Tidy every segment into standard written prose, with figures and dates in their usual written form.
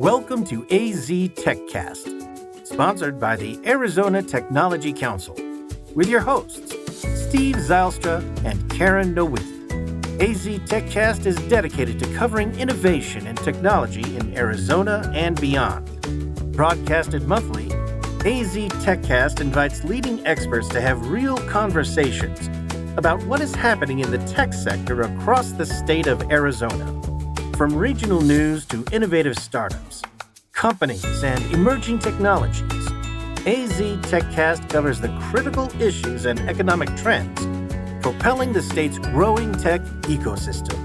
Welcome to AZ TechCast, sponsored by the Arizona Technology Council, with your hosts, Steve Zylstra and Karen Nowicki. AZ TechCast is dedicated to covering innovation and technology in Arizona and beyond. Broadcasted monthly, AZ TechCast invites leading experts to have real conversations about what is happening in the tech sector across the state of Arizona. From regional news to innovative startups, companies, and emerging technologies, AZ TechCast covers the critical issues and economic trends propelling the state's growing tech ecosystem.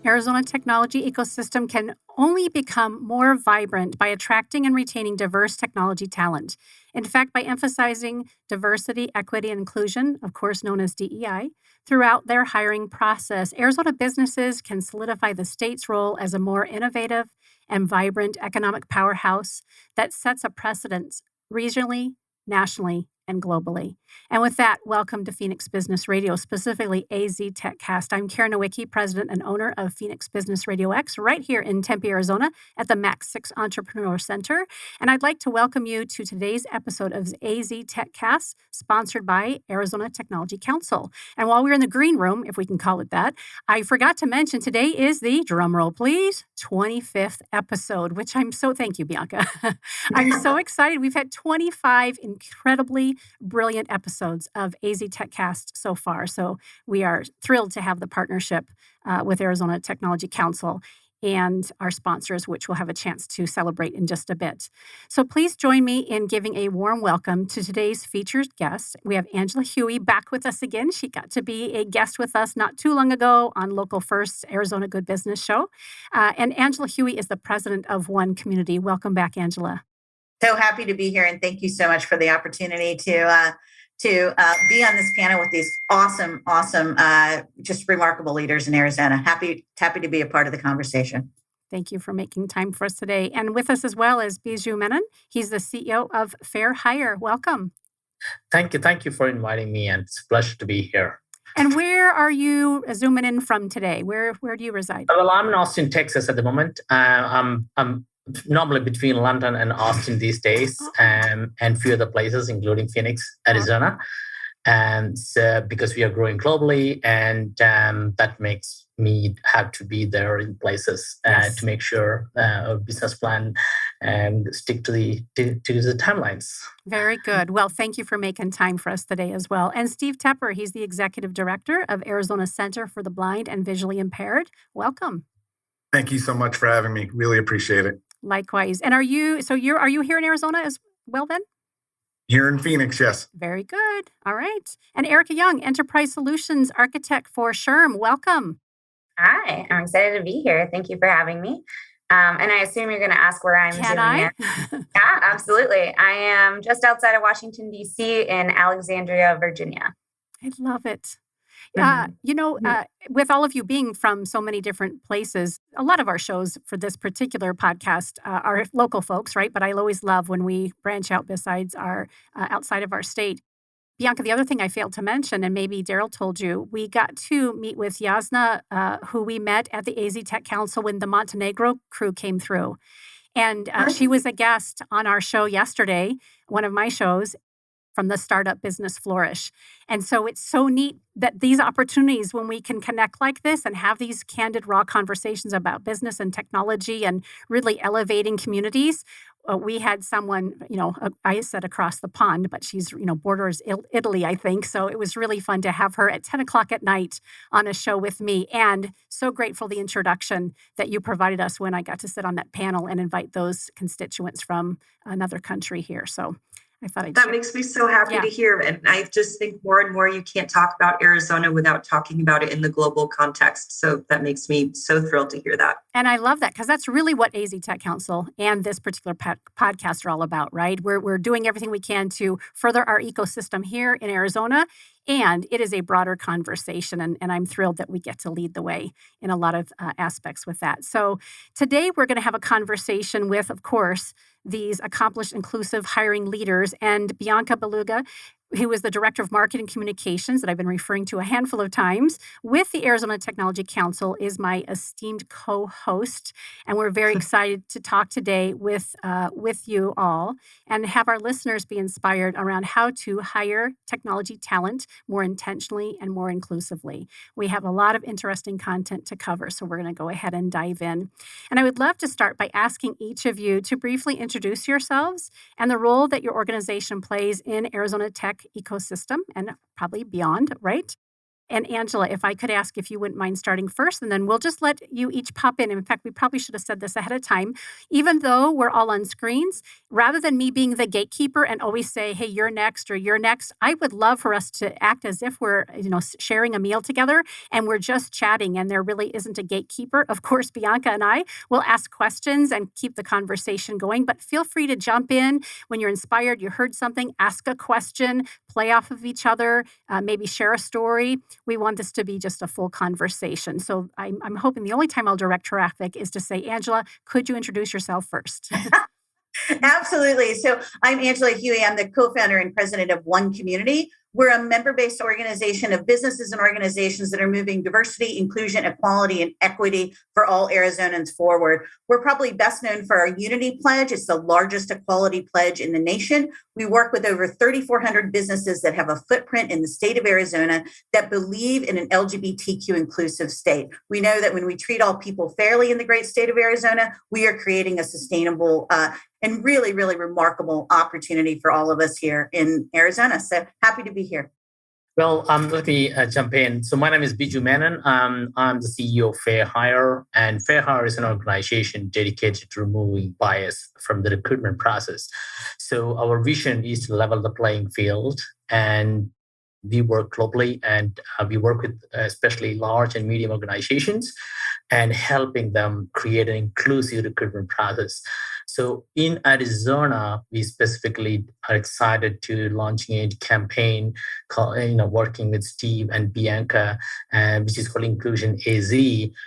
Arizona technology ecosystem can only become more vibrant by attracting and retaining diverse technology talent. In fact, by emphasizing diversity, equity, and inclusion, of course known as DEI, throughout their hiring process, Arizona businesses can solidify the state's role as a more innovative and vibrant economic powerhouse that sets a precedent regionally, nationally, and globally. And with that, welcome to Phoenix Business Radio, specifically AZ TechCast. I'm Karen Nowicki, president and owner of Phoenix Business RadioX, right here in Tempe, Arizona, at the Max 6 Entrepreneur Center. And I'd like to welcome you to today's episode of AZ TechCast, sponsored by Arizona Technology Council. And while we're in the green room, if we can call it that, I forgot to mention today is the, drumroll please, 25th episode, which thank you, Bianca. I'm so excited. We've had 25 incredibly brilliant episodes of AZ TechCast so far. So we are thrilled to have the partnership with Arizona Technology Council and our sponsors, which we'll have a chance to celebrate in just a bit. So please join me in giving a warm welcome to today's featured guest. We have Angela Huey back with us again. She got to be a guest with us not too long ago on Local First Arizona Good Business Show. And Angela Huey is the president of One Community. Welcome back, Angela. So happy to be here, and thank you so much for the opportunity to be on this panel with these awesome, just remarkable leaders in Arizona. Happy to be a part of the conversation. Thank you for making time for us today. And with us as well is Biju Menon. He's the CEO of Fair Hire. Welcome. Thank you for inviting me, and it's a pleasure to be here. And where are you zooming in from today? Where do you reside? Well, I'm in Austin, Texas at the moment. I'm normally between London and Austin these days, and few other places, including Phoenix, Arizona. And because we are growing globally, and that makes me have to be there in places to make sure our business plan and stick to the timelines. Very good. Well, thank you for making time for us today as well. And Steve Tepper, he's the executive director of Arizona Center for the Blind and Visually Impaired. Welcome. Thank you so much for having me. Really appreciate it. Likewise. And are you here in Arizona as well then? Here in Phoenix, yes. Very good. All right. And Erica Young, Enterprise Solutions Architect for SHRM. Welcome. Hi, I'm excited to be here. Thank you for having me. And I assume you're going to ask where I'm zooming in. Yeah, absolutely. I am just outside of Washington, D.C. in Alexandria, Virginia. I love it. With all of you being from so many different places, a lot of our shows for this particular podcast are local folks, right? But I always love when we branch out besides our outside of our state. Bianca, the other thing I failed to mention, and maybe Daryl told you, we got to meet with Jasna, who we met at the AZ Tech Council when the Montenegro crew came through. And she was a guest on our show yesterday, one of my shows, from the Startup Business Flourish. And so it's so neat that these opportunities, when we can connect like this and have these candid, raw conversations about business and technology and really elevating communities. We had someone, I said across the pond, but she's, borders Italy, I think. So it was really fun to have her at 10 o'clock at night on a show with me. And so grateful the introduction that you provided us when I got to sit on that panel and invite those constituents from another country here. So I thought that makes me so happy to hear. And I just think more and more you can't talk about Arizona without talking about it in the global context. So that makes me so thrilled to hear that. And I love that because that's really what AZ Tech Council and this particular podcast are all about, right? We're doing everything we can to further our ecosystem here in Arizona. And it is a broader conversation, and I'm thrilled that we get to lead the way in a lot of aspects with that. So today we're going to have a conversation with, of course, these accomplished inclusive hiring leaders. And Bianca Beluga, who is the Director of Marketing Communications that I've been referring to a handful of times with the Arizona Technology Council, is my esteemed co-host. And we're very excited to talk today with you all and have our listeners be inspired around how to hire technology talent more intentionally and more inclusively. We have a lot of interesting content to cover, so we're going to go ahead and dive in. And I would love to start by asking each of you to briefly introduce yourselves and the role that your organization plays in Arizona tech ecosystem and probably beyond, right? And Angela, if I could ask if you wouldn't mind starting first, and then we'll just let you each pop in. In fact, we probably should have said this ahead of time. Even though we're all on screens, rather than me being the gatekeeper and always say, hey, you're next or you're next, I would love for us to act as if we're, sharing a meal together and we're just chatting and there really isn't a gatekeeper. Of course, Bianca and I will ask questions and keep the conversation going, but feel free to jump in when you're inspired, you heard something, ask a question, play off of each other, maybe share a story. We want this to be just a full conversation. So I'm hoping the only time I'll direct traffic is to say, Angela, could you introduce yourself first? Absolutely. So I'm Angela Huey. I'm the co-founder and president of One Community. We're a member-based organization of businesses and organizations that are moving diversity, inclusion, equality, and equity for all Arizonans forward. We're probably best known for our Unity Pledge. It's the largest equality pledge in the nation. We work with over 3,400 businesses that have a footprint in the state of Arizona that believe in an LGBTQ inclusive state. We know that when we treat all people fairly in the great state of Arizona, we are creating a sustainable and really, really remarkable opportunity for all of us here in Arizona. So happy to be here. Well, let me jump in. So my name is Biju Menon. I'm the CEO of Fair Hire, and Fair Hire is an organization dedicated to removing bias from the recruitment process. So our vision is to level the playing field, and we work globally, and we work with especially large and medium organizations and helping them create an inclusive recruitment process. So in Arizona, we specifically are excited to launching a campaign called, working with Steve and Bianca, which is called Inclusion AZ,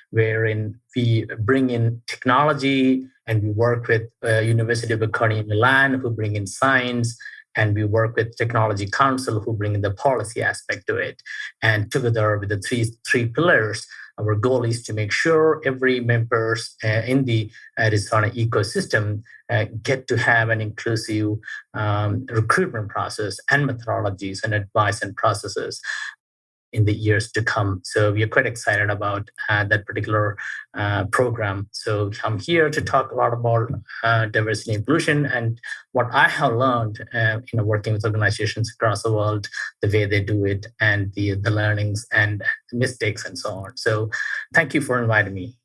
wherein we bring in technology and we work with University of Acronym Milan, who bring in science, and we work with Technology Council, who bring in the policy aspect to it. And together with the three pillars, our goal is to make sure every members in the Arizona ecosystem get to have an inclusive recruitment process and methodologies and advice and processes in the years to come. So we are quite excited about that particular program. So I'm here to talk a lot about diversity and inclusion and what I have learned working with organizations across the world, the way they do it, and the learnings and the mistakes and so on. So thank you for inviting me.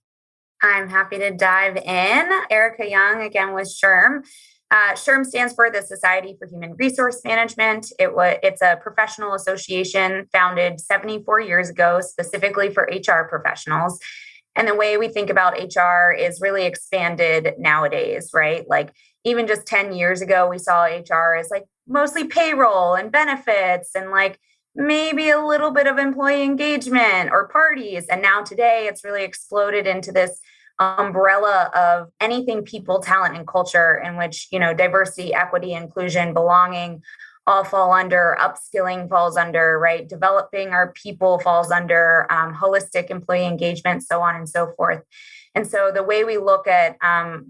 I'm happy to dive in. Erica Young, again, with SHRM. SHRM stands for the Society for Human Resource Management. It's a professional association founded 74 years ago, specifically for HR professionals. And the way we think about HR is really expanded nowadays, right? Like even just 10 years ago, we saw HR as like mostly payroll and benefits and like maybe a little bit of employee engagement or parties. And now today it's really exploded into this umbrella of anything people, talent, and culture, in which, diversity, equity, inclusion, belonging all fall under, upskilling falls under, right? Developing our people falls under, holistic employee engagement, so on and so forth. And so the way we look at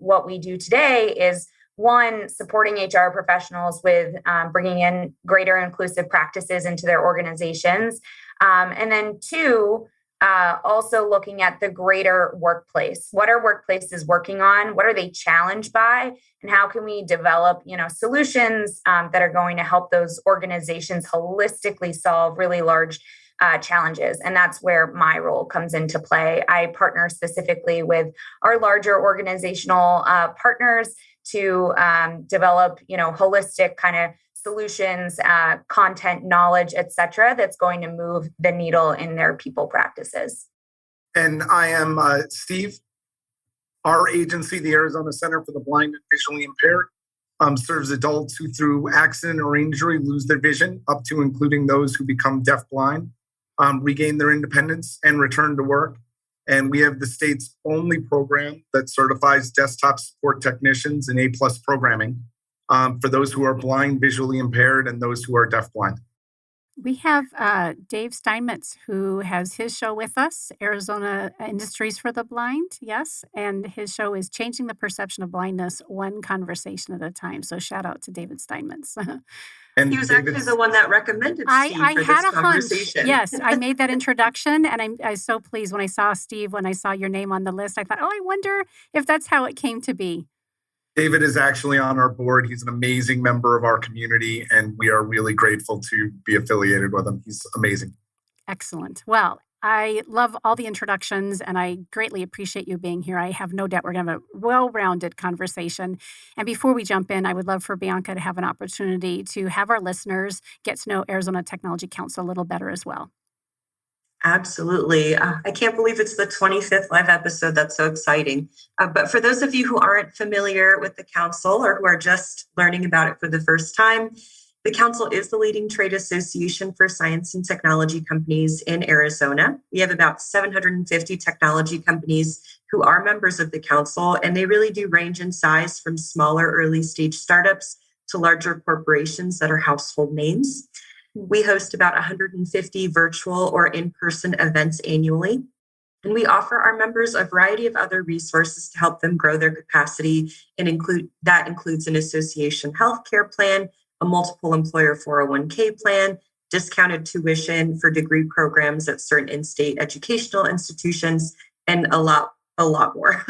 what we do today is, one, supporting HR professionals with bringing in greater inclusive practices into their organizations. And then two, also looking at the greater workplace. What are workplaces working on? What are they challenged by? And how can we develop, solutions that are going to help those organizations holistically solve really large challenges? And that's where my role comes into play. I partner specifically with our larger organizational partners to develop, holistic kind of solutions, content, knowledge, et cetera, that's going to move the needle in their people practices. And I am Steve. Our agency, the Arizona Center for the Blind and Visually Impaired, serves adults who through accident or injury lose their vision, up to including those who become deafblind, regain their independence and return to work. And we have the state's only program that certifies desktop support technicians in A+ programming for those who are blind, visually impaired, and those who are deafblind. We have Dave Steinmetz, who has his show with us, Arizona Industries for the Blind. Yes. And his show is Changing the Perception of Blindness, One Conversation at a Time. So shout out to David Steinmetz. And he was actually the one that recommended Steve for this conversation. Yes, I made that introduction, and I was so pleased when I saw Steve, when I saw your name on the list. I thought, oh, I wonder if that's how it came to be. David is actually on our board. He's an amazing member of our community, and we are really grateful to be affiliated with him. He's amazing. Excellent. Well, I love all the introductions, and I greatly appreciate you being here. I have no doubt we're going to have a well-rounded conversation. And before we jump in, I would love for Bianca to have an opportunity to have our listeners get to know Arizona Technology Council a little better as well. Absolutely. I can't believe it's the 25th live episode. That's so exciting. But for those of you who aren't familiar with the council or who are just learning about it for the first time, the council is the leading trade association for science and technology companies in Arizona. We have about 750 technology companies who are members of the council, and they really do range in size from smaller early stage startups to larger corporations that are household names. We host about 150 virtual or in-person events annually, and we offer our members a variety of other resources to help them grow their capacity, and includes an association healthcare plan, a multiple employer 401k plan, discounted tuition for degree programs at certain in-state educational institutions, and a lot more.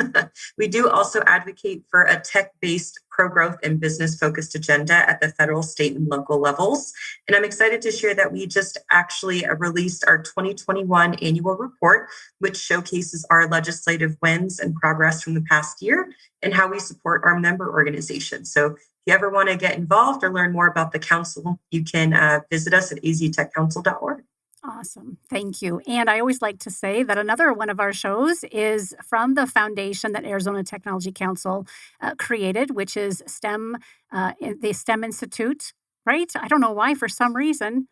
We do also advocate for a tech-based pro-growth and business-focused agenda at the federal, state, and local levels. And I'm excited to share that we just actually released our 2021 annual report, which showcases our legislative wins and progress from the past year and how we support our member organizations. So if you ever want to get involved or learn more about the council, you can visit us at aztechcouncil.org. Awesome. Thank you. And I always like to say that another one of our shows is from the foundation that Arizona Technology Council created, which is the STEM Institute, right? I don't know why, for some reason.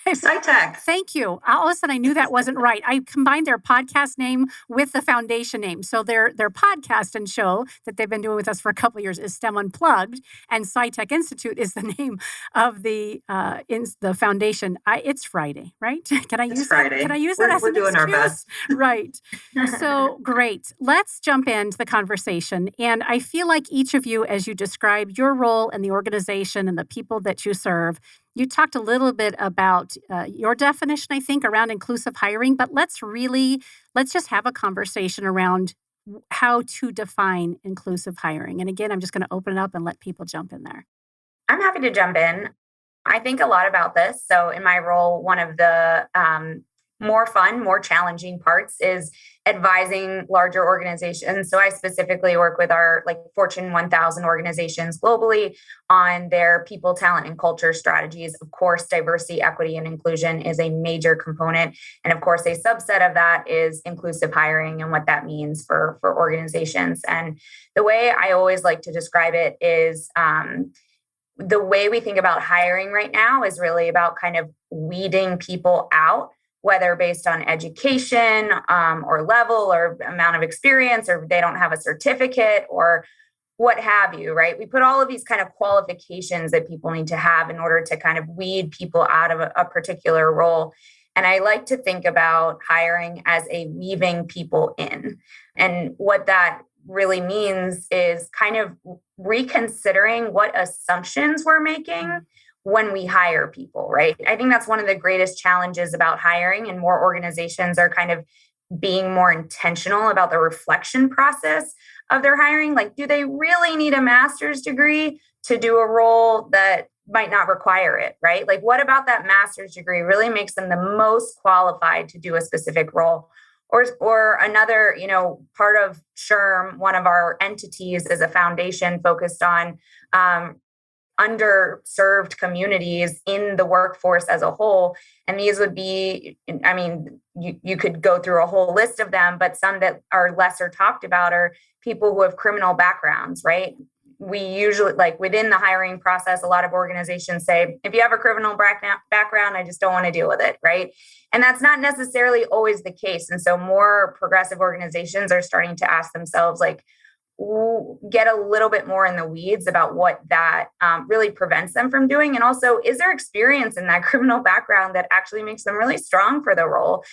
SciTech. Thank you. All of a sudden, I knew that wasn't right. I combined their podcast name with the foundation name. So their podcast and show that they've been doing with us for a couple of years is STEM Unplugged, and SciTech Institute is the name of the foundation. It's Friday, right? Can I use Friday. That? Can I use that as an excuse? We're doing our best. Right. So great. Let's jump into the conversation. And I feel like each of you, as you describe your role in the organization and the people that you serve, you talked a little bit about your definition, I think, around inclusive hiring, but let's just have a conversation around how to define inclusive hiring. And again, I'm just going to open it up and let people jump in there. I'm happy to jump in. I think a lot about this. So in my role, one of the more fun, more challenging parts is advising larger organizations. So I specifically work with our Fortune 1000 organizations globally on their people, talent, and culture strategies. Of course, diversity, equity, and inclusion is a major component. And of course, a subset of that is inclusive hiring and what that means for organizations. And the way I always like to describe it is the way we think about hiring right now is really about kind of weeding people out, whether based on education or level or amount of experience, or they don't have a certificate or what have you, right? We put all of these kind of qualifications that people need to have in order to kind of weed people out of a particular role. And I like to think about hiring as a weaving people in. And what that really means is kind of reconsidering what assumptions we're making when we hire people, right? I think that's one of the greatest challenges about hiring, and more organizations are kind of being more intentional about the reflection process of their hiring. Like, do they really need a master's degree to do a role that might not require it, right? Like, what about that master's degree really makes them the most qualified to do a specific role? Or another, part of SHRM, one of our entities, is a foundation focused on underserved communities in the workforce as a whole. And these would be, you could go through a whole list of them, but some that are lesser talked about are people who have criminal backgrounds, right? We usually, within the hiring process, a lot of organizations say, if you have a criminal background, I just don't want to deal with it, right? And that's not necessarily always the case. And so more progressive organizations are starting to ask themselves, get a little bit more in the weeds about what that really prevents them from doing. And also, is there experience in that criminal background that actually makes them really strong for the role?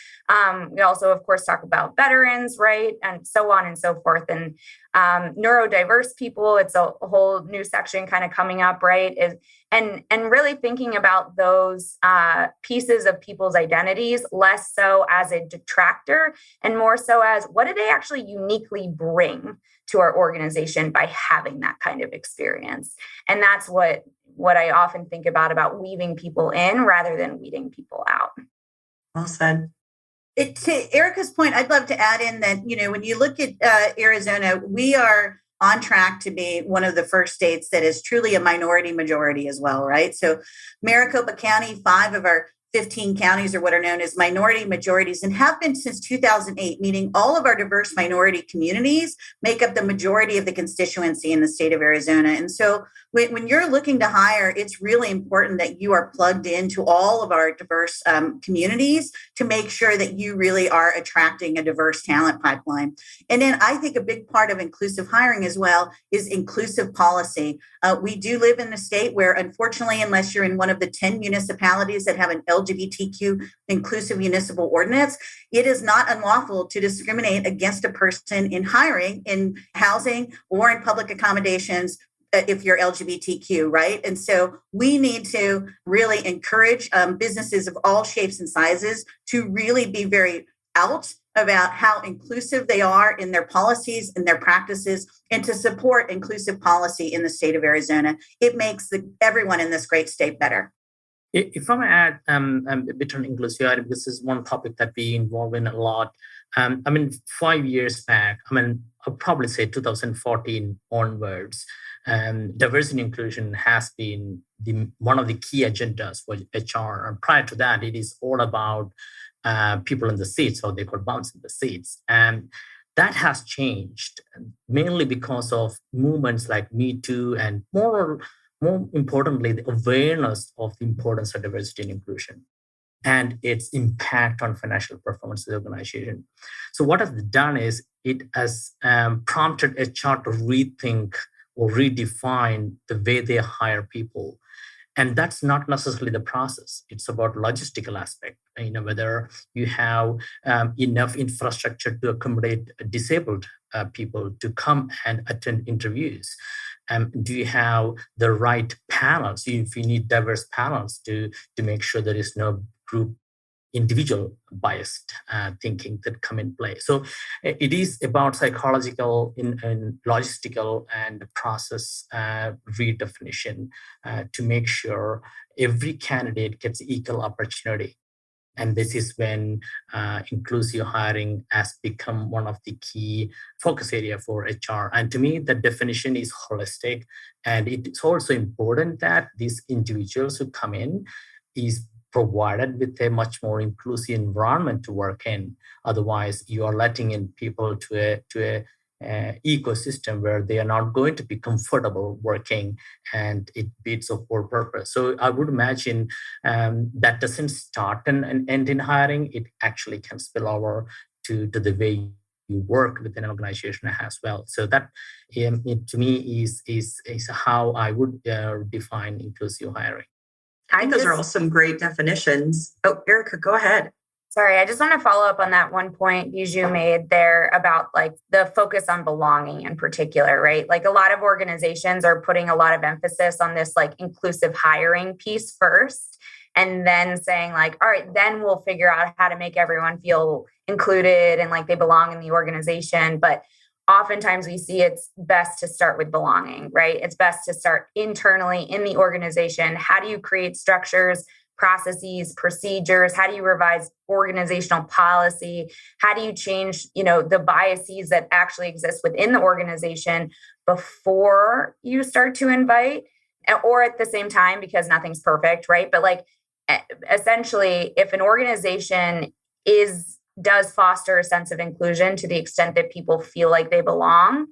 We also, of course, talk about veterans, right? And so on and so forth. And neurodiverse people, it's a whole new section kind of coming up, right? And really thinking about those pieces of people's identities, less so as a detractor and more so as what do they actually uniquely bring to our organization by having that kind of experience. And that's what I often think about weaving people in rather than weeding people out. Well said. To Erica's point, I'd love to add in that, when you look at Arizona, we are on track to be one of the first states that is truly a minority majority as well, right? So Maricopa County, 5 of our 15 counties are what are known as minority majorities and have been since 2008, meaning all of our diverse minority communities make up the majority of the constituency in the state of Arizona. And so when you're looking to hire, it's really important that you are plugged into all of our diverse communities to make sure that you really are attracting a diverse talent pipeline. And then I think a big part of inclusive hiring as well is inclusive policy. We do live in a state where, unfortunately, unless you're in one of the 10 municipalities that have an LGBTQ inclusive municipal ordinance, it is not unlawful to discriminate against a person in hiring, in housing, or in public accommodations if you're LGBTQ, right? And so we need to really encourage businesses of all shapes and sizes to really be very out about how inclusive they are in their policies and their practices, and to support inclusive policy in the state of Arizona. It makes everyone in this great state better. If I may add a bit on inclusivity, this is one topic that we involve in a lot. 5 years back, I'll probably say 2014 onwards, diversity and inclusion has been one of the key agendas for HR. And prior to that, it is all about people in the seats, or they call bumps in the seats. And that has changed mainly because of movements like Me Too, and more importantly, the awareness of the importance of diversity and inclusion and its impact on financial performance of the organization. So what has done is it has prompted HR to rethink or redefine the way they hire people. And that's not necessarily the process. It's about logistical aspect. Whether you have enough infrastructure to accommodate disabled people to come and attend interviews. Do you have the right panels? If you need diverse panels to make sure there is no group individual biased thinking that come in play. So it is about psychological and logistical and process redefinition to make sure every candidate gets equal opportunity. And this is when inclusive hiring has become one of the key focus area for HR. And to me, the definition is holistic. And it's also important that these individuals who come in is provided with a much more inclusive environment to work in. Otherwise, you are letting in people to a ecosystem where they are not going to be comfortable working, and it beats a whole purpose. So I would imagine that doesn't start and end in hiring. It actually can spill over to the way you work within an organization as well. So that to me is how I would define inclusive hiring. I think those are all some great definitions. Oh, Erica, go ahead. Sorry, I just want to follow up on that one point Bijou made there about like the focus on belonging in particular, right? Like a lot of organizations are putting a lot of emphasis on this like inclusive hiring piece first, and then saying like, all right, then we'll figure out how to make everyone feel included and like they belong in the organization. But oftentimes we see it's best to start with belonging, right? It's best to start internally in the organization. How do you create structures, processes, procedures? How do you revise organizational policy? How do you change, the biases that actually exist within the organization before you start to invite, or at the same time, because nothing's perfect, right? But like essentially, if an organization does foster a sense of inclusion to the extent that people feel like they belong,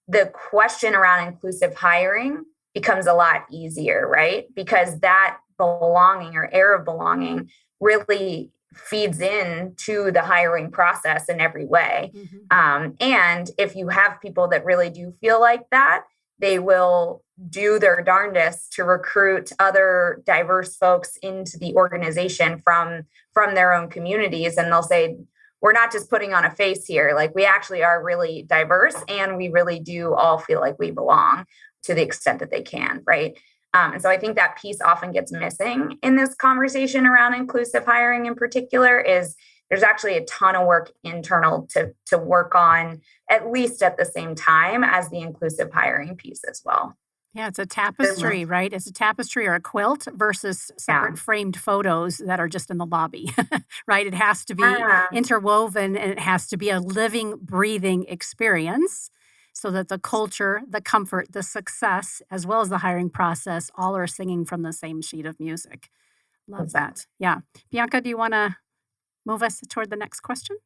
the question around inclusive hiring becomes a lot easier, right? Because that belonging or air of belonging really feeds in to the hiring process in every way. And if you have people that really do feel like that, they will do their darndest to recruit other diverse folks into the organization from their own communities. And they'll say, we're not just putting on a face here. Like, we actually are really diverse, and we really do all feel like we belong to the extent that they can, right? And so I think that piece often gets missing in this conversation around inclusive hiring in particular. Is there's actually a ton of work internal to work on, at least at the same time as the inclusive hiring piece as well. Yeah, it's a tapestry, right? It's a tapestry or a quilt versus separate framed photos that are just in the lobby, right? It has to be interwoven, and it has to be a living, breathing experience so that the culture, the comfort, the success, as well as the hiring process, all are singing from the same sheet of music. Love that. Yeah. Bianca, do you want to move us toward the next question?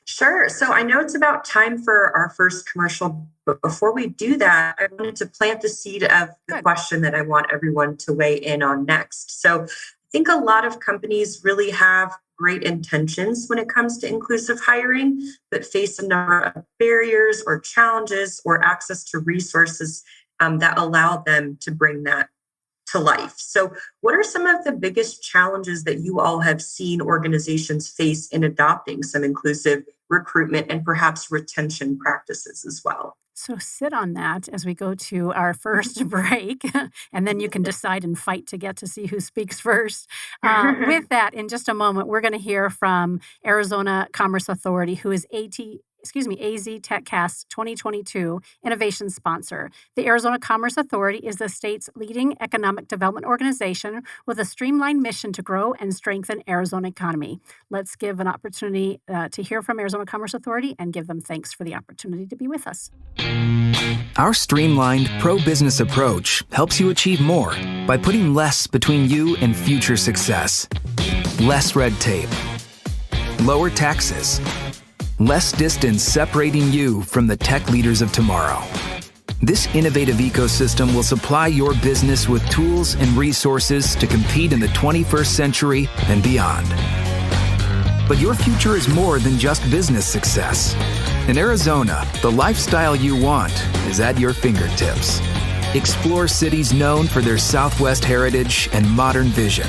Sure. So I know it's about time for our first commercial, but before we do that, I wanted to plant the seed of the question that I want everyone to weigh in on next. So I think a lot of companies really have great intentions when it comes to inclusive hiring, but face a number of barriers or challenges or access to resources that allow them to bring that to life. So what are some of the biggest challenges that you all have seen organizations face in adopting some inclusive recruitment and perhaps retention practices as well? So sit on that as we go to our first break, and then you can decide and fight to get to see who speaks first. With that, in just a moment, we're going to hear from Arizona Commerce Authority, who is AZ TechCast 2022 innovation sponsor. The Arizona Commerce Authority is the state's leading economic development organization with a streamlined mission to grow and strengthen Arizona economy. Let's give an opportunity to hear from Arizona Commerce Authority and give them thanks for the opportunity to be with us. Our streamlined pro-business approach helps you achieve more by putting less between you and future success. Less red tape, lower taxes, less distance separating you from the tech leaders of tomorrow. This innovative ecosystem will supply your business with tools and resources to compete in the 21st century and beyond. But your future is more than just business success. In Arizona, the lifestyle you want is at your fingertips. Explore cities known for their Southwest heritage and modern vision.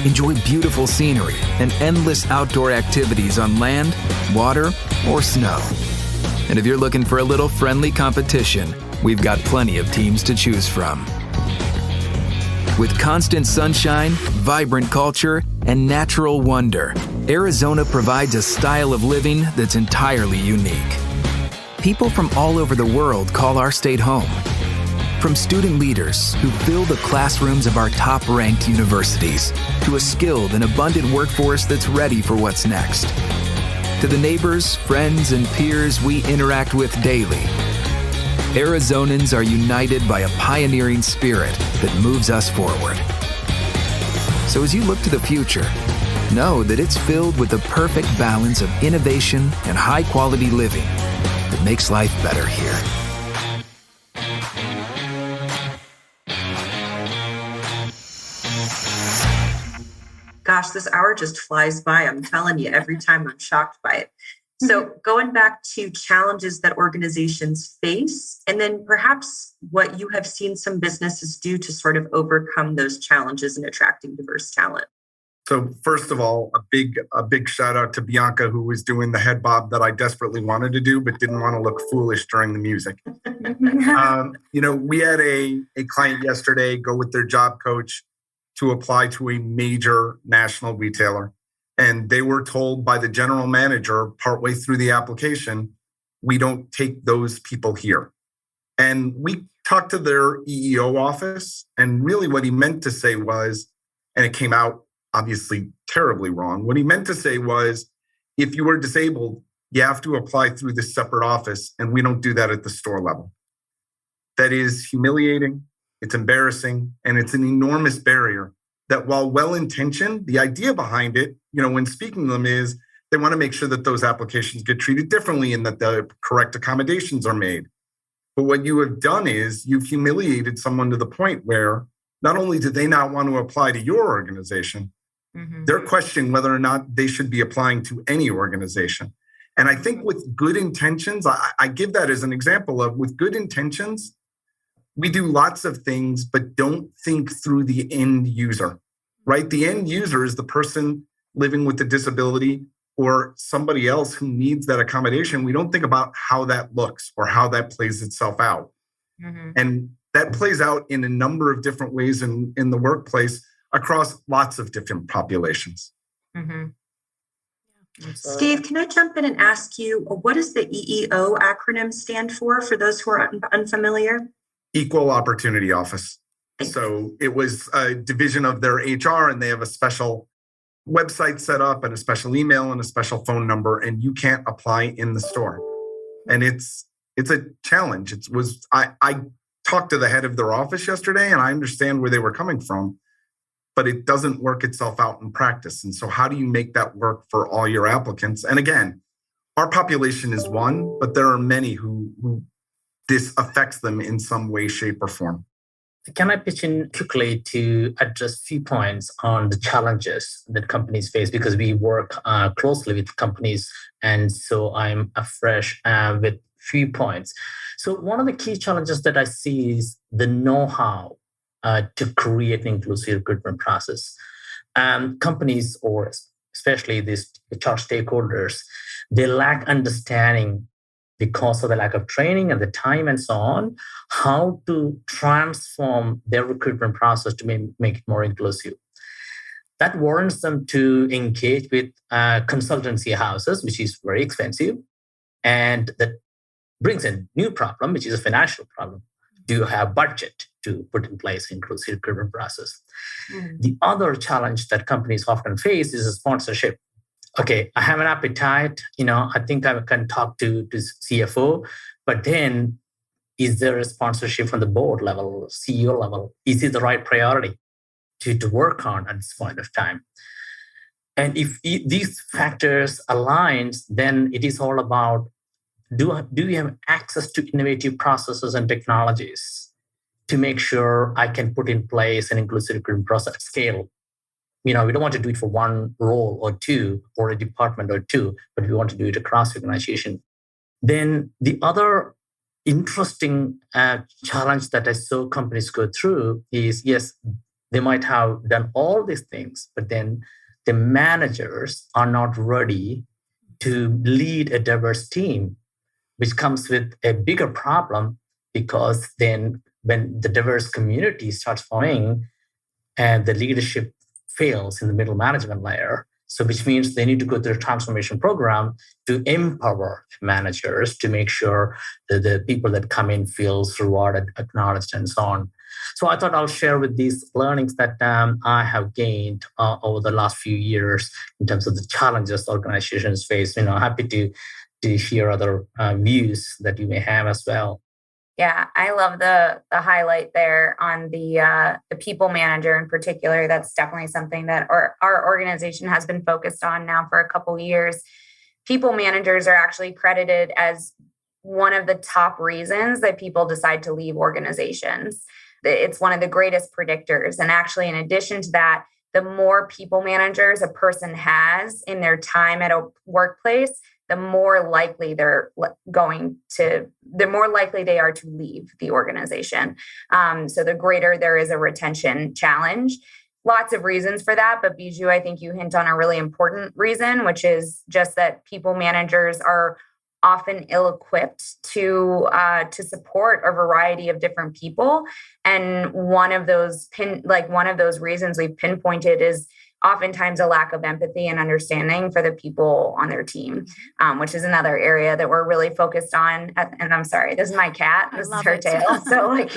Enjoy beautiful scenery and endless outdoor activities on land, water, or snow. And if you're looking for a little friendly competition, we've got plenty of teams to choose from. With constant sunshine, vibrant culture, and natural wonder, Arizona provides a style of living that's entirely unique. People from all over the world call our state home. From student leaders who fill the classrooms of our top-ranked universities, to a skilled and abundant workforce that's ready for what's next, to the neighbors, friends, and peers we interact with daily, Arizonans are united by a pioneering spirit that moves us forward. So as you look to the future, know that it's filled with the perfect balance of innovation and high-quality living that makes life better here. Gosh, this hour just flies by. I'm telling you, every time I'm shocked by it. So going back to challenges that organizations face, and then perhaps what you have seen some businesses do to sort of overcome those challenges in attracting diverse talent. So first of all, a big shout out to Bianca, who was doing the head bob that I desperately wanted to do, but didn't want to look foolish during the music. We had a client yesterday go with their job coach to apply to a major national retailer. And they were told by the general manager partway through the application, we don't take those people here. And we talked to their EEO office, and really what he meant to say was, and it came out obviously terribly wrong, what he meant to say was, if you are disabled, you have to apply through this separate office, and we don't do that at the store level. That is humiliating, it's embarrassing, and it's an enormous barrier that, while well-intentioned, the idea behind it, when speaking to them, is they want to make sure that those applications get treated differently and that the correct accommodations are made. But what you have done is you've humiliated someone to the point where not only do they not want to apply to your organization, They're questioning whether or not they should be applying to any organization. And I think with good intentions, I give that as an example of with good intentions, we do lots of things, but don't think through the end user, right? The end user is the person living with the disability or somebody else who needs that accommodation. We don't think about how that looks or how that plays itself out. And that plays out in a number of different ways in the workplace across lots of different populations. Steve, can I jump in and ask you, what does the EEO acronym stand for those who are unfamiliar? Equal Opportunity Office. So it was a division of their HR, and they have a special website set up and a special email and a special phone number, and you can't apply in the store. And it's a challenge. I talked to the head of their office yesterday, and I understand where they were coming from, but it doesn't work itself out in practice. And so how do you make that work for all your applicants? And again, our population is one, but there are many who this affects them in some way, shape, or form. Can I pitch in quickly to address a few points on the challenges that companies face? Because we work closely with companies, and so I'm afresh with few points. So one of the key challenges that I see is the know-how to create an inclusive recruitment process. Companies, or especially these HR stakeholders, they lack understanding because of the lack of training and the time and so on, how to transform their recruitment process to make it more inclusive. That warrants them to engage with consultancy houses, which is very expensive. And that brings a new problem, which is a financial problem. Do you have budget to put in place inclusive recruitment process? The other challenge that companies often face is a sponsorship. Okay, I have an appetite, I think I can talk to CFO, but then is there a sponsorship from the board level, CEO level? Is it the right priority to work on at this point of time? And if these factors align, then it is all about, do you have access to innovative processes and technologies to make sure I can put in place an inclusive recruitment process at scale? We don't want to do it for one role or two, or a department or two, but we want to do it across the organization. Then the other interesting challenge that I saw companies go through is, yes, they might have done all these things, but then the managers are not ready to lead a diverse team, which comes with a bigger problem, because then when the diverse community starts forming and the leadership fails in the middle management layer, so which means they need to go through a transformation program to empower managers to make sure that the people that come in feels rewarded, acknowledged, and so on. So I thought I'll share with these learnings that I have gained over the last few years in terms of the challenges organizations face. Happy to hear other views that you may have as well. Yeah, I love the highlight there on the people manager in particular. That's definitely something that our organization has been focused on now for a couple of years. People managers are actually credited as one of the top reasons that people decide to leave organizations. It's one of the greatest predictors. And actually, in addition to that, the more people managers a person has in their time at a workplace, the more likely they are to leave the organization. So the greater there is a retention challenge. Lots of reasons for that, but Bijou, I think you hint on a really important reason, which is just that people managers are often ill-equipped to support a variety of different people. And one of those reasons we've pinpointed is oftentimes a lack of empathy and understanding for the people on their team, which is another area that we're really focused on. And I'm sorry, this is my cat. This is her tail. So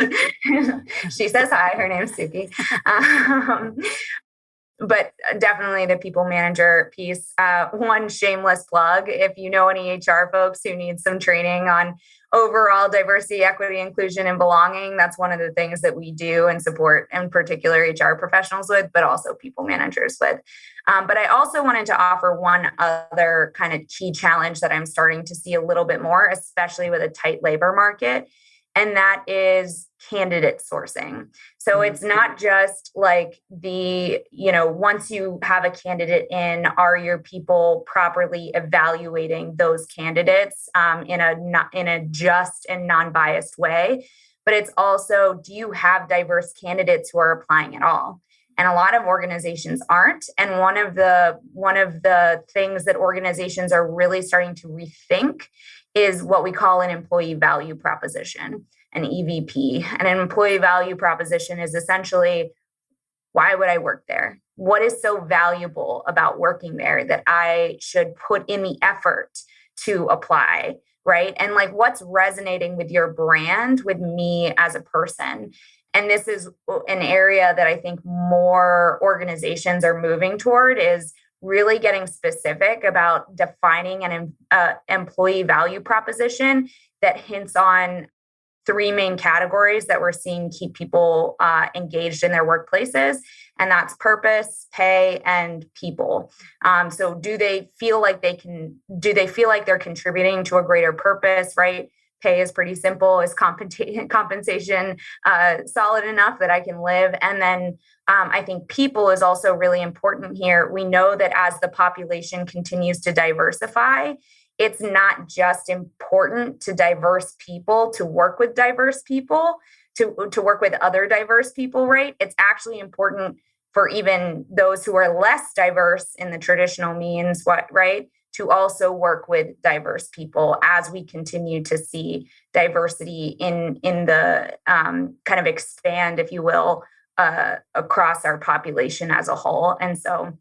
she says hi. Her name's Suki. But definitely the people manager piece. One shameless plug, if you know any HR folks who need some training on overall diversity, equity, inclusion, and belonging, that's one of the things that we do and support in particular HR professionals with, but also people managers with. But I also wanted to offer one other kind of key challenge that I'm starting to see a little bit more, especially with a tight labor market, and that is candidate sourcing. So it's not just like once you have a candidate in, are your people properly evaluating those candidates in a just and non-biased way? But it's also, do you have diverse candidates who are applying at all? And a lot of organizations aren't. And one of the things that organizations are really starting to rethink is what we call an employee value proposition, an EVP. And an employee value proposition is essentially, why would I work there? What is so valuable about working there that I should put in the effort to apply? Right. And like, what's resonating with your brand, with me as a person? And this is an area that I think more organizations are moving toward, is really getting specific about defining an employee value proposition that hints on three main categories that we're seeing keep people engaged in their workplaces. And that's purpose, pay, and people. So do they feel like they're contributing to a greater purpose, right? Pay is pretty simple. Is compensation solid enough that I can live? And then I think people is also really important here. We know that as the population continues to diversify, it's not just important to diverse people to work with diverse people, to work with other diverse people, right? It's actually important for even those who are less diverse in the traditional means, right? To also work with diverse people as we continue to see diversity in the kind of expand, if you will, across our population as a whole. And so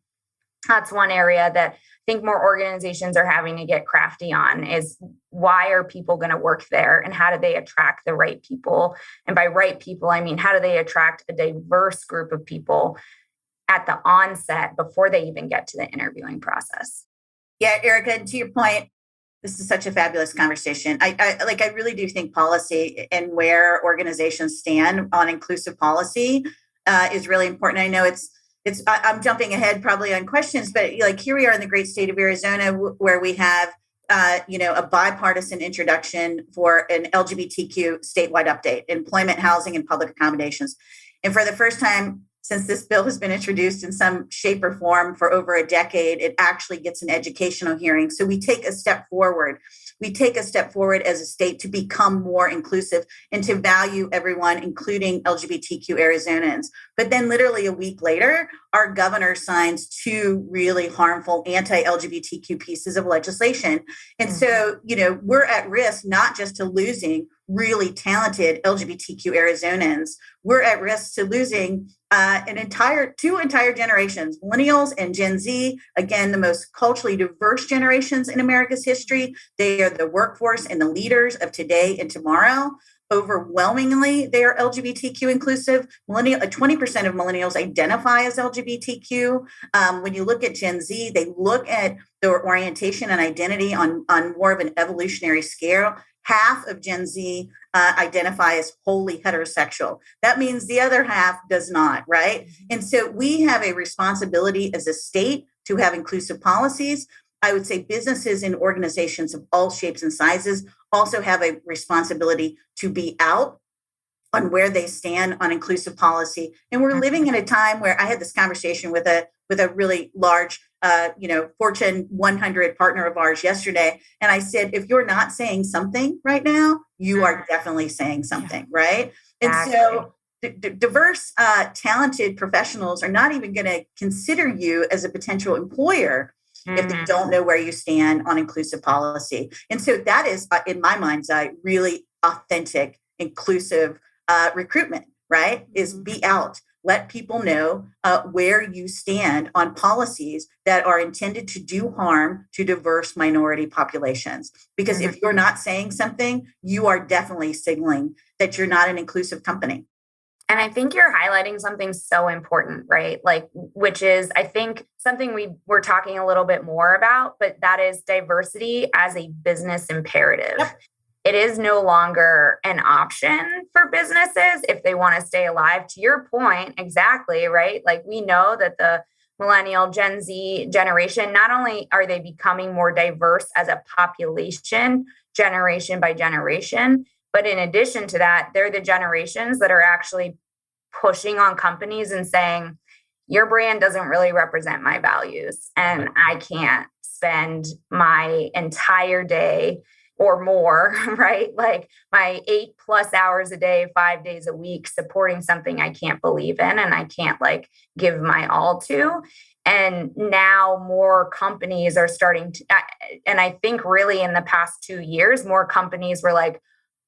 that's one area that I think more organizations are having to get crafty on, is why are people going to work there, and how do they attract the right people? And by right people, I mean, how do they attract a diverse group of people at the onset before they even get to the interviewing process? Yeah, Erica, to your point, this is such a fabulous conversation. I really do think policy and where organizations stand on inclusive policy is really important. I know I'm jumping ahead probably on questions, but like here we are in the great state of Arizona, where we have a bipartisan introduction for an LGBTQ statewide update, employment, housing, and public accommodations. And for the first time since this bill has been introduced in some shape or form for over a decade, it actually gets an educational hearing. So we take a step forward. We take a step forward as a state to become more inclusive and to value everyone, including LGBTQ Arizonans. But then literally a week later, our governor signs two really harmful anti-LGBTQ pieces of legislation. And so, we're at risk not just to losing really talented LGBTQ Arizonans, we're at risk to losing two entire generations, millennials and Gen Z, again, the most culturally diverse generations in America's history. They are the workforce and the leaders of today and tomorrow. Overwhelmingly, they are LGBTQ inclusive. 20% of millennials identify as LGBTQ. When you look at Gen Z, they look at their orientation and identity on more of an evolutionary scale. Half of Gen Z identify as wholly heterosexual. That means the other half does not, right? And so we have a responsibility as a state to have inclusive policies. I would say businesses and organizations of all shapes and sizes also have a responsibility to be out on where they stand on inclusive policy. And we're living in a time where I had this conversation with a really large Fortune 100 partner of ours yesterday. And I said, if you're not saying something right now, you are definitely saying something, right? Exactly. And so diverse, talented professionals are not even going to consider you as a potential employer if they don't know where you stand on inclusive policy. And so that is, in my mind's eye, really authentic, inclusive recruitment, right? Is be out. Let people know where you stand on policies that are intended to do harm to diverse minority populations. Because if you're not saying something, you are definitely signaling that you're not an inclusive company. And I think you're highlighting something so important, right? Which is, I think, something we're talking a little bit more about, but that is diversity as a business imperative. Yep. It is no longer an option for businesses if they want to stay alive. To your point, exactly, right? We know that the millennial Gen Z generation, not only are they becoming more diverse as a population, generation by generation, But in addition to that, they're the generations that are actually pushing on companies and saying, your brand doesn't really represent my values, and I can't spend my entire day or more, right? Like my 8+ hours a day, 5 days a week, supporting something I can't believe in and I can't like give my all to. And now more companies are starting to, and I think really in the past 2 years, more companies were like,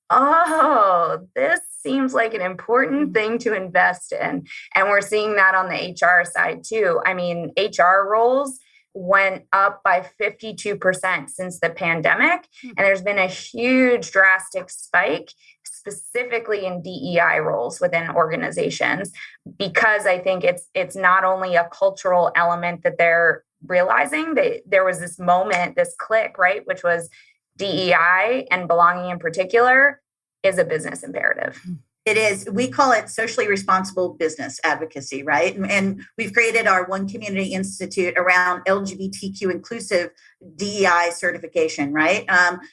oh, this seems like an important thing to invest in. And we're seeing that on the HR side too. I mean, HR roles went up by 52% since the pandemic. And there's been a huge drastic spike, specifically in DEI roles within organizations, because I think it's not only a cultural element that they're realizing. There was this moment, this click, right, which was DEI and belonging in particular is a business imperative. It is. We call it socially responsible business advocacy, right? And we've created our One Community Institute around LGBTQ inclusive DEI certification, right?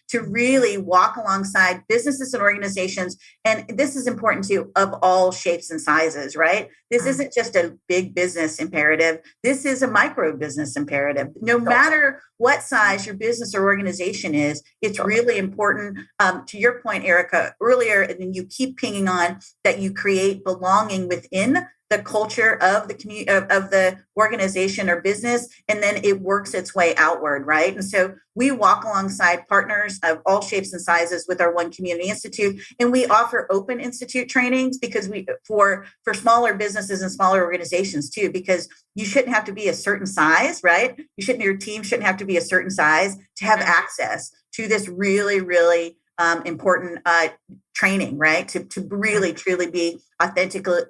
To really walk alongside businesses and organizations. And this is important too, of all shapes and sizes, right? This isn't just a big business imperative. This is a micro business imperative. No matter what size your business or organization is, it's really important. To your point, Erica, earlier, and you keep pinging on that you create belonging within the culture of the community, of the organization or business, and then it works its way outward, right? And so we walk alongside partners of all shapes and sizes with our One Community Institute, and we offer open institute trainings because we for smaller businesses and smaller organizations too, because you shouldn't have to be a certain size, right? Your team shouldn't have to be a certain size to have access to this really, really important training, right? To really truly be authentically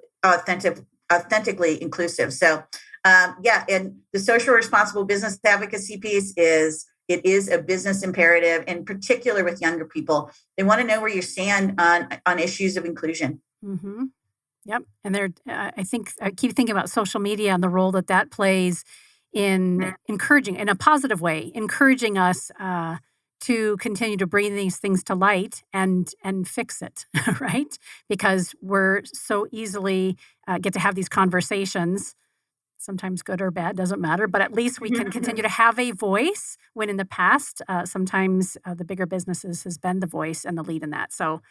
inclusive. So and the social responsible business advocacy piece is a business imperative, in particular with younger people. They want to know where you stand on issues of inclusion. Mm-hmm. Yep. And I keep thinking about social media and the role that plays in encouraging, in a positive way, encouraging us to continue to bring these things to light and fix it, right? Because we're so easily get to have these conversations, sometimes good or bad, doesn't matter, but at least we can continue to have a voice when in the past, sometimes the bigger businesses has been the voice and the lead in that. So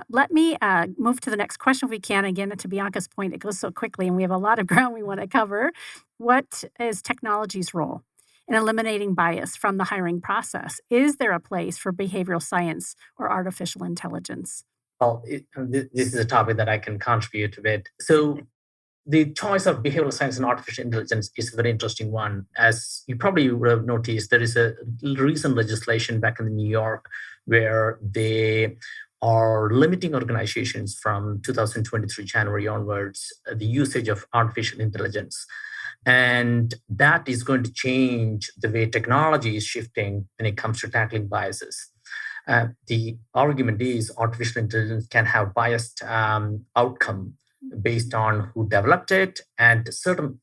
let me move to the next question if we can. Again, to Bianca's point, it goes so quickly and we have a lot of ground we want to cover. What is technology's role in eliminating bias from the hiring process? Is there a place for behavioral science or artificial intelligence? Well, this is a topic that I can contribute a bit. So the choice of behavioral science and artificial intelligence is a very interesting one. As you probably would have noticed, there is a recent legislation back in New York where they are limiting organizations from 2023 January onwards the usage of artificial intelligence. And that is going to change the way technology is shifting when it comes to tackling biases. The argument is artificial intelligence can have biased outcome based on who developed it and certain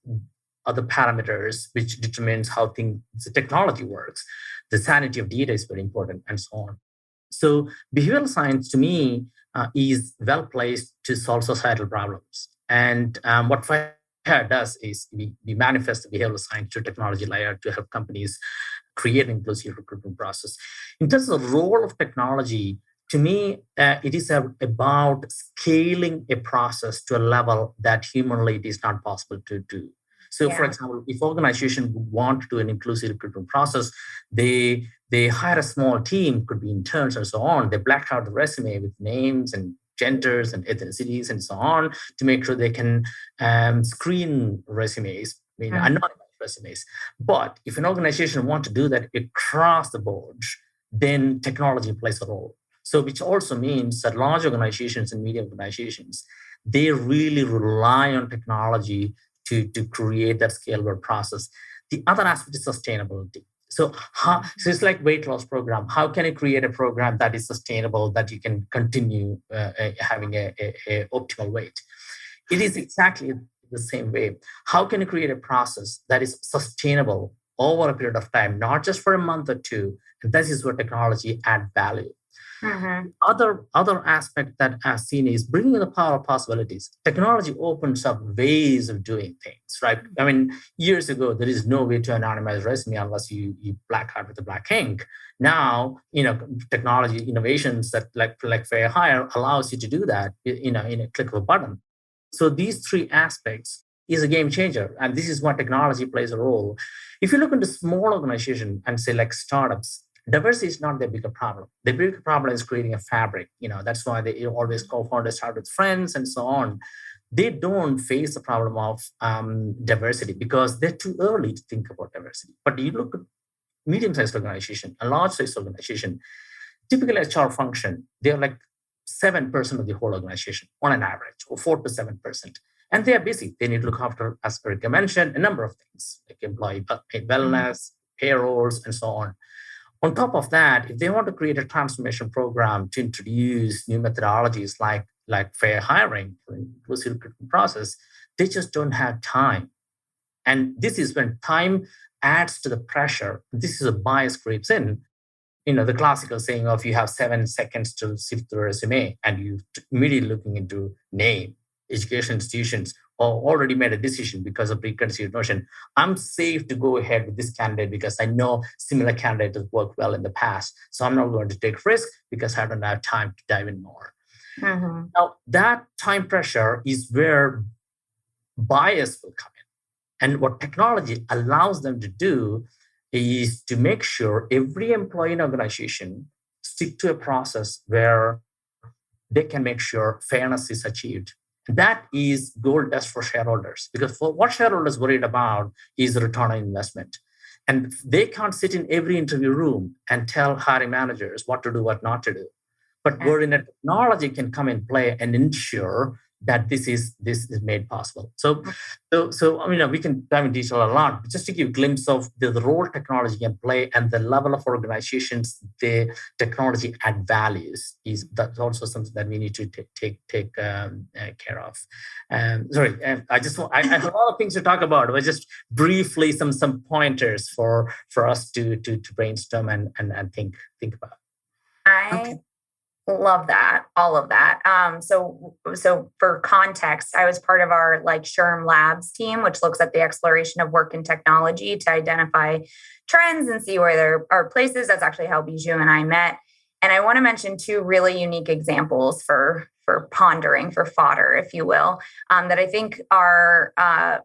other parameters which determines how the technology works. The sanity of data is very important and so on. So behavioral science to me is well placed to solve societal problems. And what FIRE does is we manifest the behavioral science to technology layer to help companies create an inclusive recruitment process. In terms of the role of technology, to me, it is about scaling a process to a level that humanly it is not possible to do. So, for example, if organization would want to do an inclusive recruitment process, they hire a small team, could be interns and so on. They black out the resume with names and genders and ethnicities and so on to make sure they can screen resumes, anonymous resumes. But if an organization wants to do that across the board, then technology plays a role. So which also means that large organizations and medium organizations, they really rely on technology to create that scalable process. The other aspect is sustainability. So it's like weight loss program. How can you create a program that is sustainable, that you can continue having a optimal weight? It is exactly the same way. How can you create a process that is sustainable over a period of time, not just for a month or two, And this is where technology adds value. Mm-hmm. Other aspect that I've seen is bringing the power of possibilities. Technology opens up ways of doing things, right? I mean, years ago, there is no way to anonymize resume unless you black out with a black ink. Now, technology innovations that like Fair Hire allows you to do that, in a click of a button. So these three aspects is a game changer, and this is what technology plays a role. If you look into small organization and say like startups, diversity is not their bigger problem. The bigger problem is creating a fabric. That's why they always co-founders start with friends and so on. They don't face the problem of diversity because they're too early to think about diversity. But you look at medium-sized organization, a large-sized organization, typical HR function, they're like 7% of the whole organization on an average, or 4 to 7%. And they are busy. They need to look after, as Erica mentioned, a number of things, like employee wellness, payrolls, and so on. On top of that, if they want to create a transformation program to introduce new methodologies like fair hiring, inclusive recruitment process, they just don't have time. And this is when time adds to the pressure. This is a bias creeps in. The classical saying of you have 7 seconds to sift through a resume and you immediately looking into name, education institutions, or already made a decision because of preconceived notion. I'm safe to go ahead with this candidate because I know similar candidates have worked well in the past. So I'm not going to take risk because I don't have time to dive in more. Mm-hmm. Now, that time pressure is where bias will come in. And what technology allows them to do is to make sure every employee in an organization stick to a process where they can make sure fairness is achieved. That is gold dust for shareholders, because for what shareholders worried about is the return on investment. And they can't sit in every interview room and tell hiring managers what to do, what not to do. But where in a technology can come in play and ensure that this is made possible. So we can dive in detail a lot, but just to give a glimpse of the role technology can play and the level of organizations the technology add values that's also something that we need to take care of. I have a lot of things to talk about, but just briefly some pointers for us to brainstorm and think about. I love that, all of that. So for context, I was part of our SHRM Labs team, which looks at the exploration of work and technology to identify trends and see where there are places. That's actually how Bijou and I met. And I want to mention 2 really unique examples for pondering, for fodder, if you will, that I think are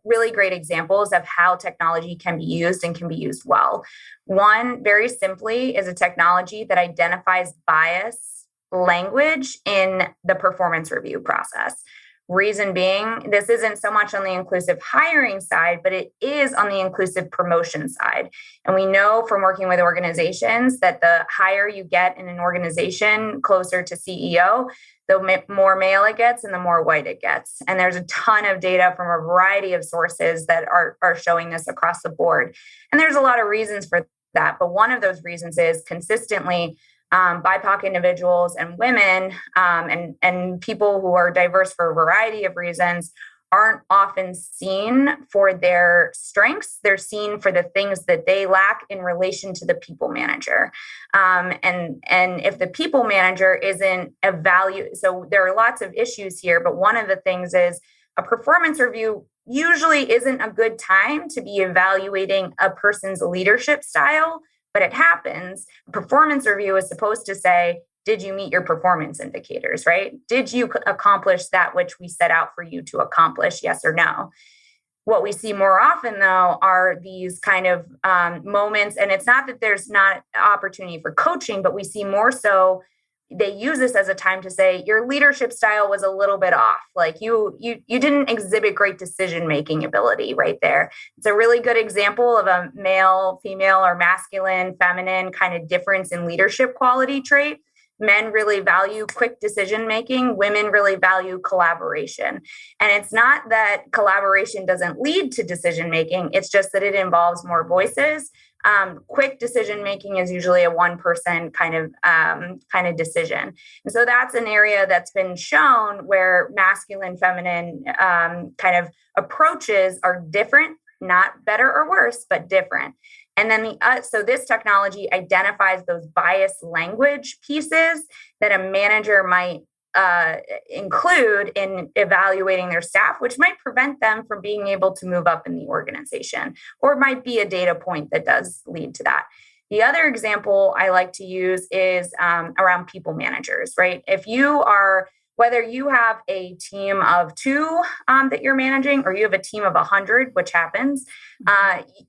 really great examples of how technology can be used and can be used well. One, very simply, is a technology that identifies bias language in the performance review process. Reason being, this isn't so much on the inclusive hiring side, but it is on the inclusive promotion side. And we know from working with organizations that the higher you get in an organization closer to CEO, the more male it gets and the more white it gets. And there's a ton of data from a variety of sources that are showing this across the board. And there's a lot of reasons for that. But one of those reasons is consistently BIPOC individuals and women and people who are diverse for a variety of reasons aren't often seen for their strengths. They're seen for the things that they lack in relation to the people manager. And if the people manager isn't a value, so there are lots of issues here, but one of the things is a performance review usually isn't a good time to be evaluating a person's leadership style. But it happens. A performance review is supposed to say, did you meet your performance indicators, right? Did you accomplish that which we set out for you to accomplish, yes or no? What we see more often, though, are these kind of moments. And it's not that there's not opportunity for coaching, but we see more so they use this as a time to say your leadership style was a little bit off. Like you didn't exhibit great decision-making ability right there. It's a really good example of a male, female, or masculine, feminine kind of difference in leadership quality trait. Men really value quick decision-making. Women really value collaboration. And it's not that collaboration doesn't lead to decision-making. It's just that it involves more voices. Quick decision-making is usually a one-person kind of decision. And so that's an area that's been shown where masculine, feminine kind of approaches are different, not better or worse, but different. And then so this technology identifies those biased language pieces that a manager might include in evaluating their staff, which might prevent them from being able to move up in the organization, or might be a data point that does lead to that. The other example I like to use is around people managers, right? Whether you have a team of 2 that you're managing, or you have a team of 100, which happens,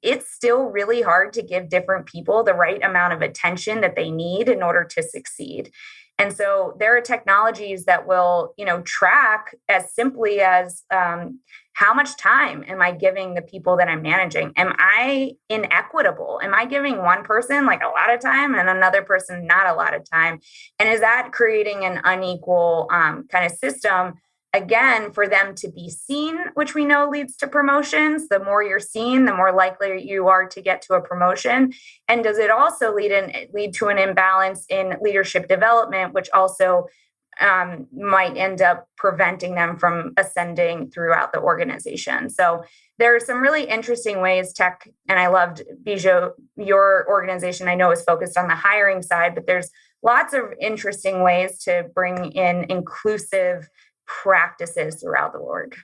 it's still really hard to give different people the right amount of attention that they need in order to succeed. And so there are technologies that will, track as simply as how much time am I giving the people that I'm managing? Am I inequitable? Am I giving one person like a lot of time and another person not a lot of time? And is that creating an unequal kind of system? Again, for them to be seen, which we know leads to promotions. The more you're seen, the more likely you are to get to a promotion. And does it also lead to an imbalance in leadership development, which also might end up preventing them from ascending throughout the organization? So there are some really interesting ways tech, and I loved, Bijou, your organization, I know is focused on the hiring side, but there's lots of interesting ways to bring in inclusive practices throughout the org.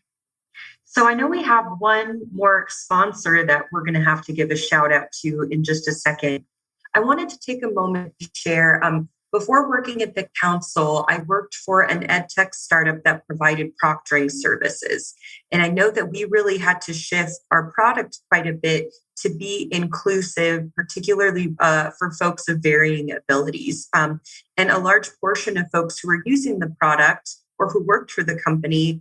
So I know we have one more sponsor that we're going to have to give a shout out to in just a second. I wanted to take a moment to share. Before working at the council, I worked for an ed tech startup that provided proctoring services. And I know that we really had to shift our product quite a bit to be inclusive, particularly for folks of varying abilities. And a large portion of folks who were using the product or who worked for the company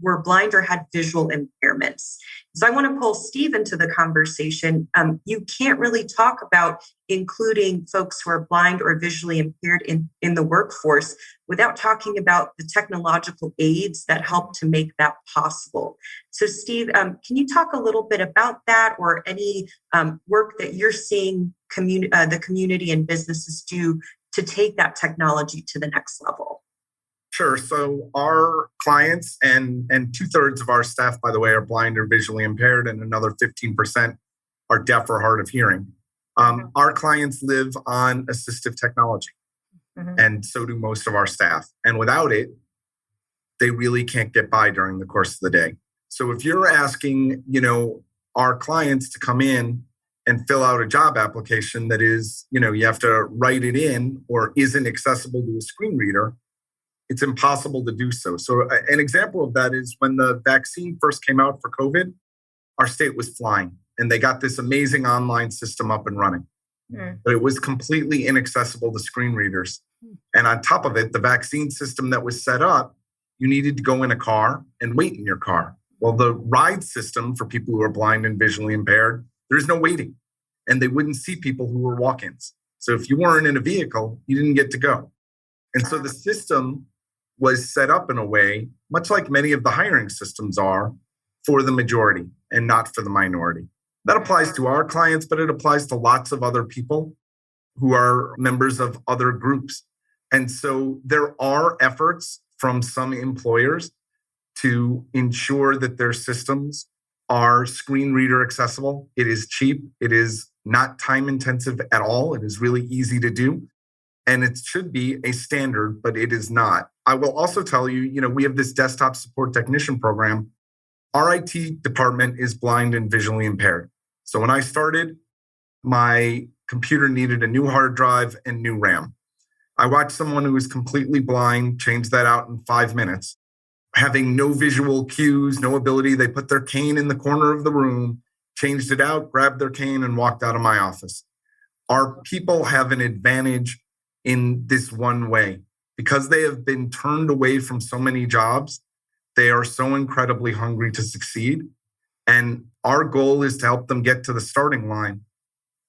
were blind or had visual impairments. So I want to pull Steve into the conversation. You can't really talk about including folks who are blind or visually impaired in the workforce without talking about the technological aids that help to make that possible. So Steve, can you talk a little bit about that, or any work that you're seeing the community and businesses do to take that technology to the next level? Sure. So our clients and 2/3 of our staff, by the way, are blind or visually impaired, and another 15% are deaf or hard of hearing. Our clients live on assistive technology, and so do most of our staff. And without it, they really can't get by during the course of the day. So if you're asking, our clients to come in and fill out a job application that is, you have to write it in or isn't accessible to a screen reader, it's impossible to do so. So an example of that is when the vaccine first came out for COVID, our state was flying, and they got this amazing online system up and running. But it was completely inaccessible to screen readers. And on top of it, the vaccine system that was set up, you needed to go in a car and wait in your car. Well, the ride system for people who are blind and visually impaired, there's no waiting. And they wouldn't see people who were walk-ins. So if you weren't in a vehicle, you didn't get to go. And so the system was set up in a way, much like many of the hiring systems are, for the majority and not for the minority. That applies to our clients, but it applies to lots of other people who are members of other groups. And so there are efforts from some employers to ensure that their systems are screen reader accessible. It is cheap. It is not time intensive at all. It is really easy to do. And it should be a standard, but it is not. I will also tell you, we have this desktop support technician program. Our IT department is blind and visually impaired. So when I started, my computer needed a new hard drive and new RAM. I watched someone who was completely blind change that out in 5 minutes, having no visual cues, no ability. They put their cane in the corner of the room, changed it out, grabbed their cane, and walked out of my office. Our people have an advantage in this one way. Because they have been turned away from so many jobs, they are so incredibly hungry to succeed. And our goal is to help them get to the starting line.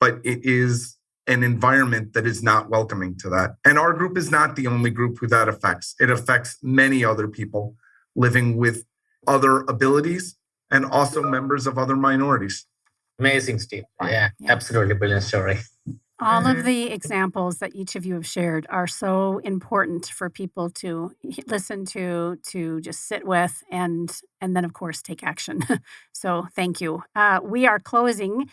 But it is an environment that is not welcoming to that. And our group is not the only group who that affects. It affects many other people living with other abilities and also members of other minorities. Amazing, Steve. Yeah, absolutely brilliant story. All of the examples that each of you have shared are so important for people to listen to just sit with, and then, of course, take action. So thank you. We are closing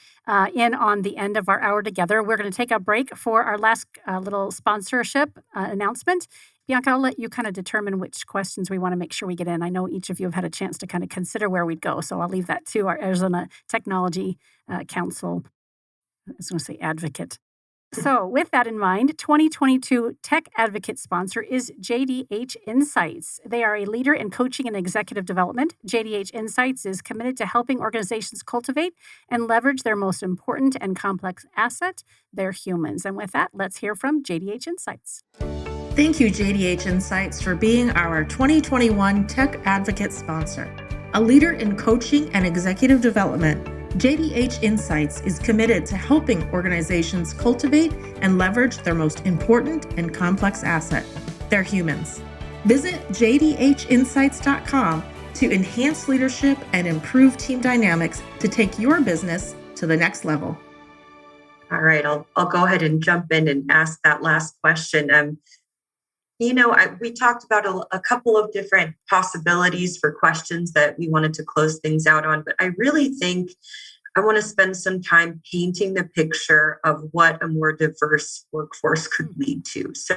in on the end of our hour together. We're going to take a break for our last little sponsorship announcement. Bianca, I'll let you kind of determine which questions we want to make sure we get in. I know each of you have had a chance to kind of consider where we'd go, so I'll leave that to our Arizona Technology Council. I was going to say advocate. So with that in mind, 2022 Tech Advocate sponsor is JDH Insights. They are a leader in coaching and executive development. JDH Insights is committed to helping organizations cultivate and leverage their most important and complex asset, their humans. And with that, let's hear from JDH Insights. Thank you, JDH Insights, for being our 2021 Tech Advocate sponsor. A leader in coaching and executive development, JDH Insights is committed to helping organizations cultivate and leverage their most important and complex asset, their humans. Visit jdhinsights.com to enhance leadership and improve team dynamics to take your business to the next level. All right, I'll go ahead and jump in and ask that last question. We talked about a couple of different possibilities for questions that we wanted to close things out on, but I really think I want to spend some time painting the picture of what a more diverse workforce could lead to. So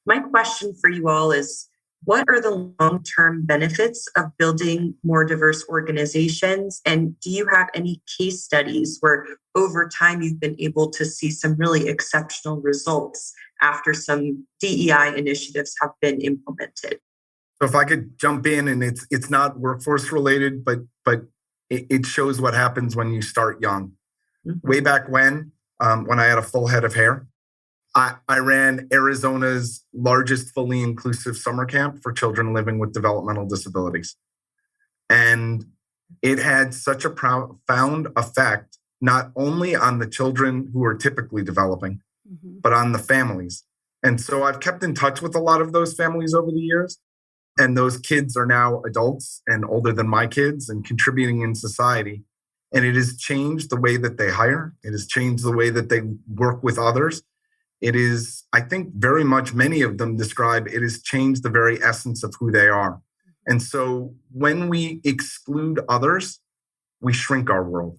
my question for you all is, what are the long-term benefits of building more diverse organizations? And do you have any case studies where over time you've been able to see some really exceptional results after some DEI initiatives have been implemented? So if I could jump in, and it's not workforce related, but it shows what happens when you start young. Mm-hmm. Way back when I had a full head of hair, I ran Arizona's largest fully inclusive summer camp for children living with developmental disabilities. And it had such a profound effect, not only on the children who are typically developing, but on the families. And so I've kept in touch with a lot of those families over the years. And those kids are now adults and older than my kids and contributing in society. And it has changed the way that they hire. It has changed the way that they work with others. It is, I think, very much many of them describe it has changed the very essence of who they are. And so when we exclude others, we shrink our world.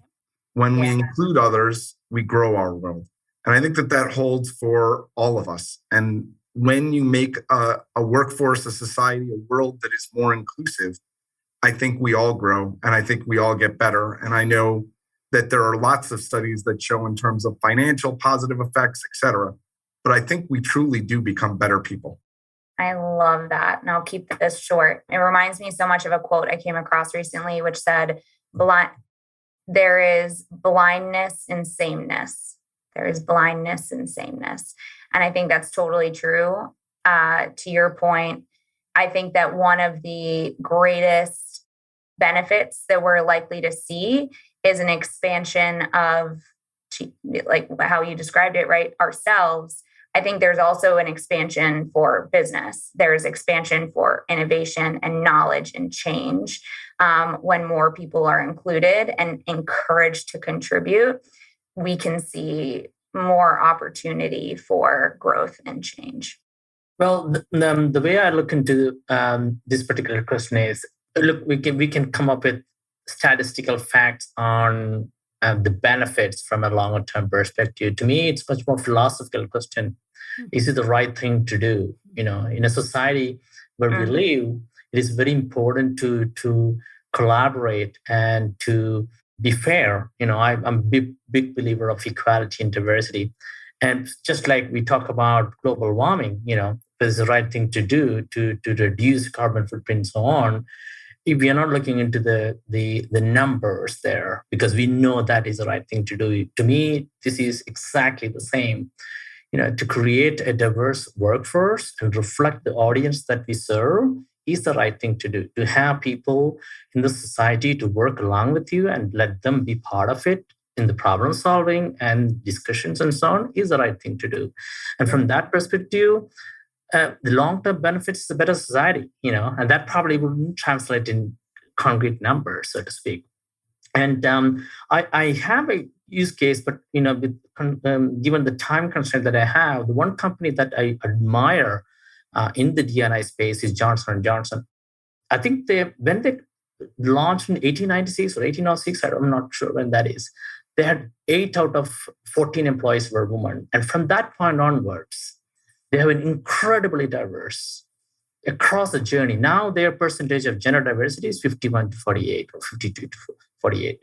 When we include others, we grow our world. And I think that holds for all of us. And when you make a workforce, a society, a world that is more inclusive, I think we all grow and I think we all get better. And I know that there are lots of studies that show in terms of financial positive effects, et cetera. But I think we truly do become better people. I love that. And I'll keep this short. It reminds me so much of a quote I came across recently, which said, there is blindness in sameness. There is blindness in sameness. And I think that's totally true. To your point, I think that one of the greatest benefits that we're likely to see is an expansion of, like how you described it, right? Ourselves. I think there's also an expansion for business. There's expansion for innovation and knowledge and change when more people are included and encouraged to contribute. We can see more opportunity for growth and change. Well, the way I look into this particular question is, look, we can come up with statistical facts on the benefits from a longer term perspective. To me, it's much more philosophical question. Is it the right thing to do? In a society where we live, it is very important to collaborate and to be fair. I'm a big believer of equality and diversity. And just like we talk about global warming, it's the right thing to do to reduce carbon footprint and so on. If we are not looking into the numbers there, because we know that is the right thing to do. To me, this is exactly the same. To create a diverse workforce and reflect the audience that we serve is the right thing to do. To have people in the society to work along with you and let them be part of it in the problem solving and discussions and so on is the right thing to do. And from that perspective, the long-term benefits is a better society, and that probably wouldn't translate in concrete numbers, so to speak. And I have a use case, but given the time constraint that I have, the one company that I admire in the D&I space is Johnson & Johnson. I think when they launched in 1896 or 1806, I'm not sure when that is, they had 8 out of 14 employees were women. And from that point onwards, they have been incredibly diverse across the journey. Now their percentage of gender diversity is 51 to 48 or 52 to 48.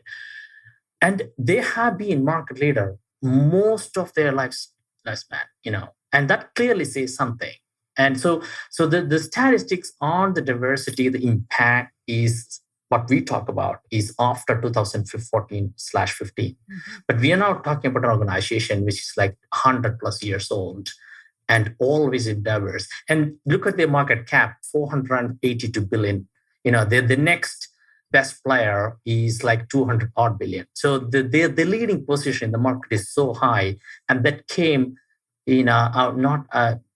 And they have been market leader most of their lifespan, and that clearly says something. And so the statistics on the diversity, the impact is what we talk about is after 2014/15. But we are now talking about an organization which is like 100 plus years old and always diverse. And look at their market cap, 482 billion. The next best player is like 200 odd billion. So the leading position in the market is so high, and that came not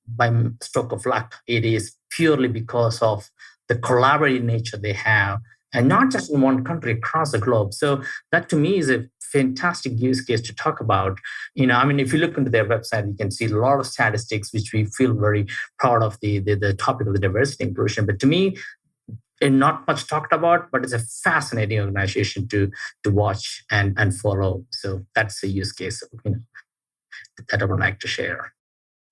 by stroke of luck. It is purely because of the collaborative nature they have, and not just in one country, across the globe. So that to me is a fantastic use case to talk about. If you look into their website, you can see a lot of statistics, which we feel very proud of the topic of the diversity inclusion. But to me, and not much talked about, but it's a fascinating organization to watch and follow. So that's a use case that I would like to share.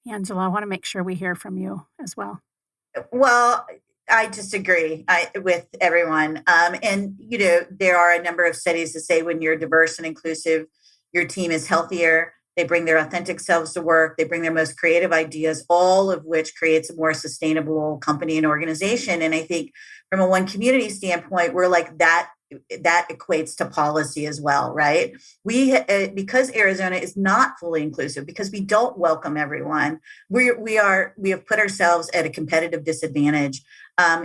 Angela, I want to make sure we hear from you as well. Well, I just agree with everyone. And, there are a number of studies that say when you're diverse and inclusive, your team is healthier. They bring their authentic selves to work. They bring their most creative ideas, all of which creates a more sustainable company and organization. And I think from a One Community standpoint, we're like that equates to policy as well, right? Because Arizona is not fully inclusive, because we don't welcome everyone, we have put ourselves at a competitive disadvantage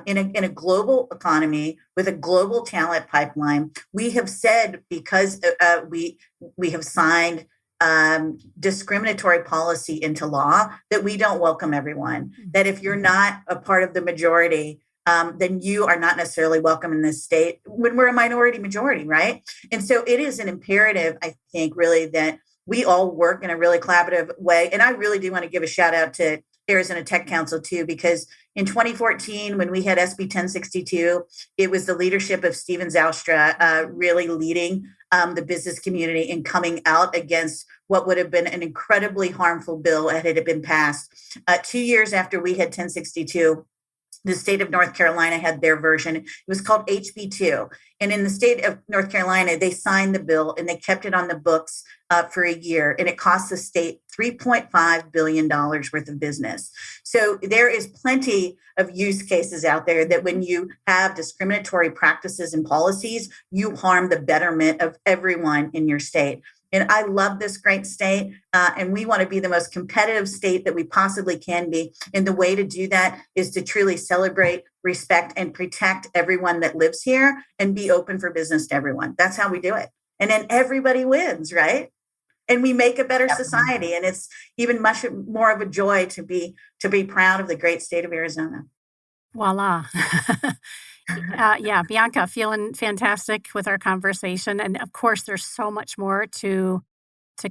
in a global economy with a global talent pipeline. We have said, because we have signed discriminatory policy into law, that we don't welcome everyone, that if you're not a part of the majority, then you are not necessarily welcome in this state when we're a minority majority, right? And so it is an imperative, I think, really, that we all work in a really collaborative way. And I really do want to give a shout out to Arizona Tech Council too, because in 2014, when we had SB 1062, it was the leadership of Steven Zylstra really leading the business community in coming out against what would have been an incredibly harmful bill had it been passed. 2 years after we had 1062, the state of North Carolina had their version. It was called HB2. And in the state of North Carolina, they signed the bill and they kept it on the books for a year. And it cost the state $3.5 billion worth of business. So there is plenty of use cases out there that when you have discriminatory practices and policies, you harm the betterment of everyone in your state. And I love this great state, and we want to be the most competitive state that we possibly can be. And the way to do that is to truly celebrate, respect, and protect everyone that lives here and be open for business to everyone. That's how we do it. And then everybody wins, right? And we make a better society. And it's even much more of a joy to be proud of the great state of Arizona. Voila. Bianca, feeling fantastic with our conversation. And of course, there's so much more to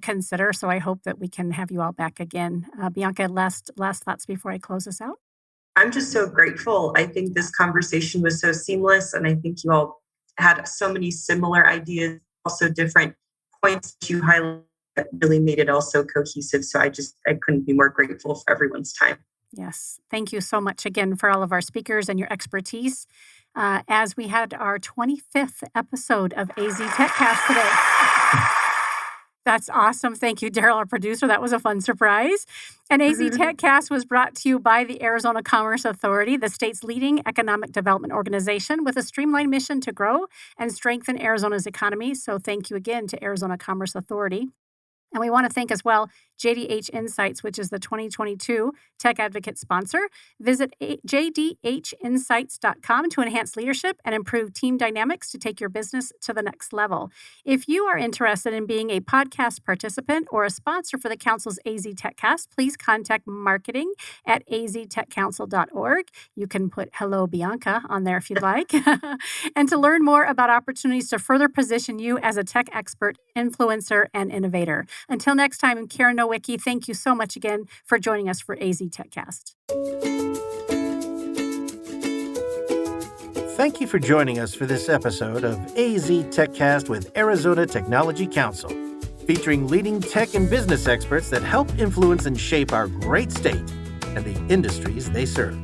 consider. So I hope that we can have you all back again. Bianca, last thoughts before I close this out? I'm just so grateful. I think this conversation was so seamless. And I think you all had so many similar ideas, also different points that you highlighted that really made it also cohesive. So I couldn't be more grateful for everyone's time. Yes. Thank you so much again for all of our speakers and your expertise. As we had our 25th episode of AZ TechCast today. That's awesome. Thank you, Daryl, our producer. That was a fun surprise. And AZ TechCast was brought to you by the Arizona Commerce Authority, the state's leading economic development organization with a streamlined mission to grow and strengthen Arizona's economy. So thank you again to Arizona Commerce Authority. And we want to thank as well JDH Insights, which is the 2022 Tech Advocate sponsor. Visit jdhinsights.com to enhance leadership and improve team dynamics to take your business to the next level. If you are interested in being a podcast participant or a sponsor for the Council's AZ TechCast, please contact marketing at aztechcouncil.org. You can put Hello Bianca on there if you'd like. And to learn more about opportunities to further position you as a tech expert, influencer, and innovator. Until next time, I'm Karen Nowicki. Thank you so much again for joining us for AZ TechCast. Thank you for joining us for this episode of AZ TechCast with Arizona Technology Council, featuring leading tech and business experts that help influence and shape our great state and the industries they serve.